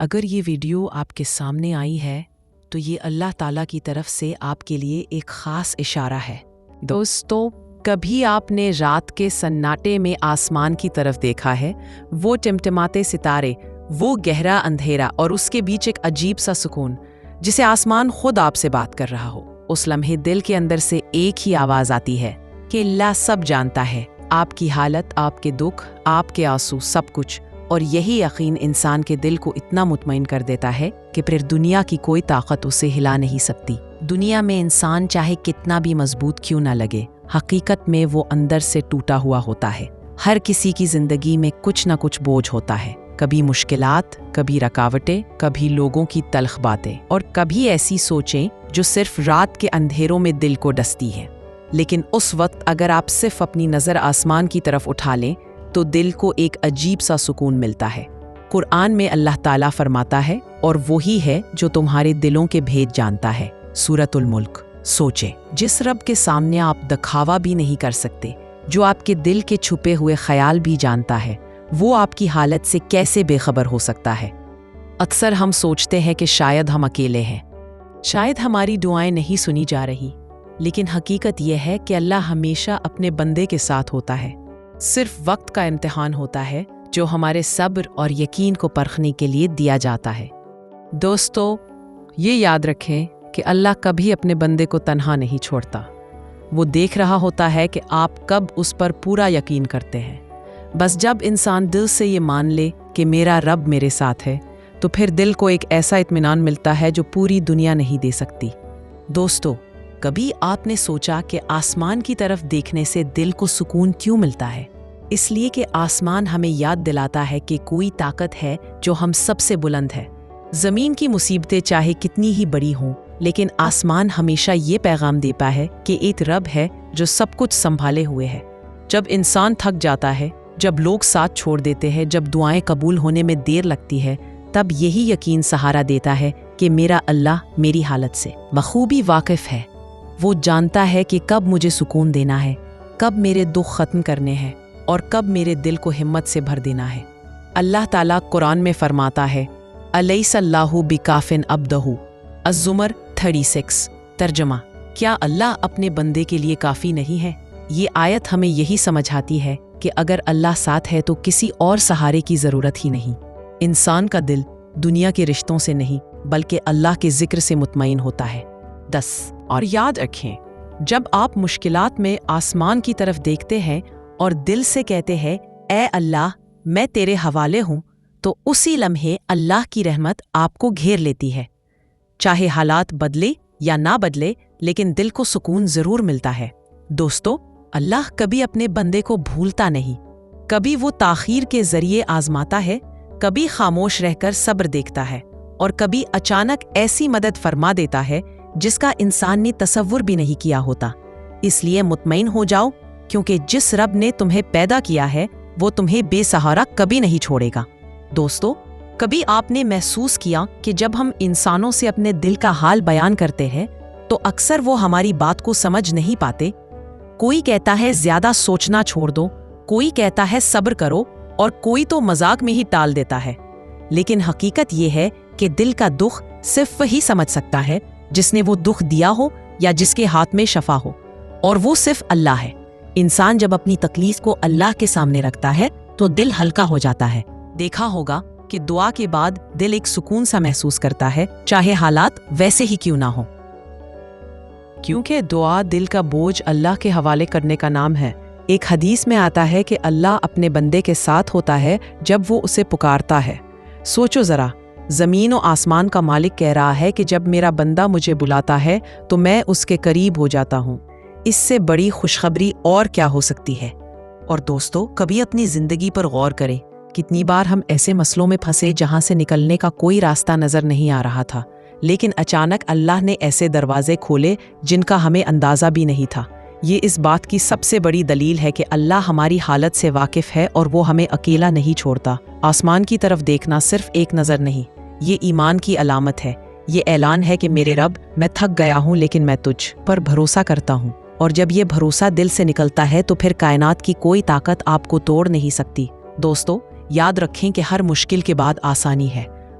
اگر یہ ویڈیو آپ کے سامنے آئی ہے تو یہ اللہ تعالیٰ کی طرف سے آپ کے لیے ایک خاص اشارہ ہے۔ دوستو، کبھی آپ نے رات کے سناٹے میں آسمان کی طرف دیکھا ہے؟ وہ ٹمٹماتے ستارے، وہ گہرا اندھیرا اور اس کے بیچ ایک عجیب سا سکون، جسے آسمان خود آپ سے بات کر رہا ہو۔ اس لمحے دل کے اندر سے ایک ہی آواز آتی ہے کہ اللہ سب جانتا ہے، آپ کی حالت، آپ کے دکھ، آپ کے آنسو، سب کچھ۔ اور یہی یقین انسان کے دل کو اتنا مطمئن کر دیتا ہے کہ پھر دنیا کی کوئی طاقت اسے ہلا نہیں سکتی۔ دنیا میں انسان چاہے کتنا بھی مضبوط کیوں نہ لگے، حقیقت میں وہ اندر سے ٹوٹا ہوا ہوتا ہے۔ ہر کسی کی زندگی میں کچھ نہ کچھ بوجھ ہوتا ہے، کبھی مشکلات، کبھی رکاوٹیں، کبھی لوگوں کی تلخ باتیں، اور کبھی ایسی سوچیں جو صرف رات کے اندھیروں میں دل کو ڈستی ہیں۔ لیکن اس وقت اگر آپ صرف اپنی نظر آسمان کی طرف اٹھا لیں تو دل کو ایک عجیب سا سکون ملتا ہے۔ قرآن میں اللہ تعالیٰ فرماتا ہے، اور وہی ہے جو تمہارے دلوں کے بھید جانتا ہے۔ سورۃ الملک۔ سوچیں، جس رب کے سامنے آپ دکھاوا بھی نہیں کر سکتے، جو آپ کے دل کے چھپے ہوئے خیال بھی جانتا ہے، وہ آپ کی حالت سے کیسے بے خبر ہو سکتا ہے؟ اکثر ہم سوچتے ہیں کہ شاید ہم اکیلے ہیں، شاید ہماری دعائیں نہیں سنی جا رہی، لیکن حقیقت یہ ہے کہ اللہ ہمیشہ اپنے بندے کے ساتھ ہوتا ہے۔ صرف وقت کا امتحان ہوتا ہے جو ہمارے صبر اور یقین کو پرکھنے کے لیے دیا جاتا ہے۔ دوستو، یہ یاد رکھیں کہ اللہ کبھی اپنے بندے کو تنہا نہیں چھوڑتا۔ وہ دیکھ رہا ہوتا ہے کہ آپ کب اس پر پورا یقین کرتے ہیں۔ بس جب انسان دل سے یہ مان لے کہ میرا رب میرے ساتھ ہے، تو پھر دل کو ایک ایسا اطمینان ملتا ہے جو پوری دنیا نہیں دے سکتی۔ دوستو، کبھی آپ نے سوچا کہ آسمان کی طرف دیکھنے سے دل کو سکون کیوں ملتا ہے؟ اس لیے کہ آسمان ہمیں یاد دلاتا ہے کہ کوئی طاقت ہے جو ہم سب سے بلند ہے۔ زمین کی مصیبتیں چاہے کتنی ہی بڑی ہوں، لیکن آسمان ہمیشہ یہ پیغام دیتا ہے کہ ایک رب ہے جو سب کچھ سنبھالے ہوئے ہے۔ جب انسان تھک جاتا ہے، جب لوگ ساتھ چھوڑ دیتے ہیں، جب دعائیں قبول ہونے میں دیر لگتی ہے، تب یہی یقین سہارا دیتا ہے کہ میرا اللہ میری حالت سے بخوبی واقف ہے۔ وہ جانتا ہے کہ کب مجھے سکون دینا ہے، کب میرے دکھ ختم کرنے ہیں، اور کب میرے دل کو ہمت سے بھر دینا ہے۔ اللہ تعالیٰ قرآن میں فرماتا ہے، الیس اللہ بکافٍ عبدہ، الزمر 36۔ ترجمہ: کیا اللہ اپنے بندے کے لیے کافی نہیں ہے؟ یہ آیت ہمیں یہی سمجھاتی ہے کہ اگر اللہ ساتھ ہے تو کسی اور سہارے کی ضرورت ہی نہیں۔ انسان کا دل دنیا کے رشتوں سے نہیں بلکہ اللہ کے ذکر سے مطمئن ہوتا ہے۔ 10۔ اور یاد رکھیں، جب آپ مشکلات میں آسمان کی طرف دیکھتے ہیں اور دل سے کہتے ہیں، اے اللہ میں تیرے حوالے ہوں، تو اسی لمحے اللہ کی رحمت آپ کو گھیر لیتی ہے۔ چاہے حالات بدلے یا نہ بدلے، لیکن دل کو سکون ضرور ملتا ہے۔ دوستو، اللہ کبھی اپنے بندے کو بھولتا نہیں۔ کبھی وہ تاخیر کے ذریعے آزماتا ہے، کبھی خاموش رہ کر صبر دیکھتا ہے، اور کبھی اچانک ایسی مدد فرما دیتا ہے جس کا انسان نے تصور بھی نہیں کیا ہوتا۔ اس لیے مطمئن ہو جاؤ، کیونکہ جس رب نے تمہیں پیدا کیا ہے وہ تمہیں بے سہارا کبھی نہیں چھوڑے گا۔ دوستو، کبھی آپ نے محسوس کیا کہ جب ہم انسانوں سے اپنے دل کا حال بیان کرتے ہیں تو اکثر وہ ہماری بات کو سمجھ نہیں پاتے؟ کوئی کہتا ہے زیادہ سوچنا چھوڑ دو، کوئی کہتا ہے صبر کرو، اور کوئی تو مذاق میں ہی ٹال دیتا ہے۔ لیکن حقیقت یہ ہے کہ دل کا دکھ صرف وہی سمجھ سکتا ہے جس نے وہ دکھ دیا ہو یا جس کے ہاتھ میں شفا ہو، اور وہ صرف اللہ ہے۔ انسان جب اپنی تکلیف کو اللہ کے سامنے رکھتا ہے تو دل ہلکا ہو جاتا ہے۔ دیکھا ہوگا کہ دعا کے بعد دل ایک سکون سا محسوس کرتا ہے، چاہے حالات ویسے ہی کیوں نہ ہوں۔ کیونکہ دعا دل کا بوجھ اللہ کے حوالے کرنے کا نام ہے۔ ایک حدیث میں آتا ہے کہ اللہ اپنے بندے کے ساتھ ہوتا ہے جب وہ اسے پکارتا ہے۔ سوچو ذرا، زمین و آسمان کا مالک کہہ رہا ہے کہ جب میرا بندہ مجھے بلاتا ہے تو میں اس کے قریب ہو جاتا ہوں۔ اس سے بڑی خوشخبری اور کیا ہو سکتی ہے؟ اور دوستو، کبھی اپنی زندگی پر غور کریں، کتنی بار ہم ایسے مسئلوں میں پھنسے جہاں سے نکلنے کا کوئی راستہ نظر نہیں آ رہا تھا، لیکن اچانک اللہ نے ایسے دروازے کھولے جن کا ہمیں اندازہ بھی نہیں تھا۔ یہ اس بات کی سب سے بڑی دلیل ہے کہ اللہ ہماری حالت سے واقف ہے اور وہ ہمیں اکیلا نہیں چھوڑتا۔ آسمان کی طرف دیکھنا صرف ایک نظر نہیں، یہ ایمان کی علامت ہے۔ یہ اعلان ہے کہ میرے رب، میں تھک گیا ہوں لیکن میں تجھ پر بھروسہ کرتا ہوں، اور جب یہ بھروسہ دل سے نکلتا ہے تو پھر کائنات کی کوئی طاقت آپ کو توڑ نہیں سکتی۔ دوستو، یاد رکھیں کہ ہر مشکل کے بعد آسانی ہے،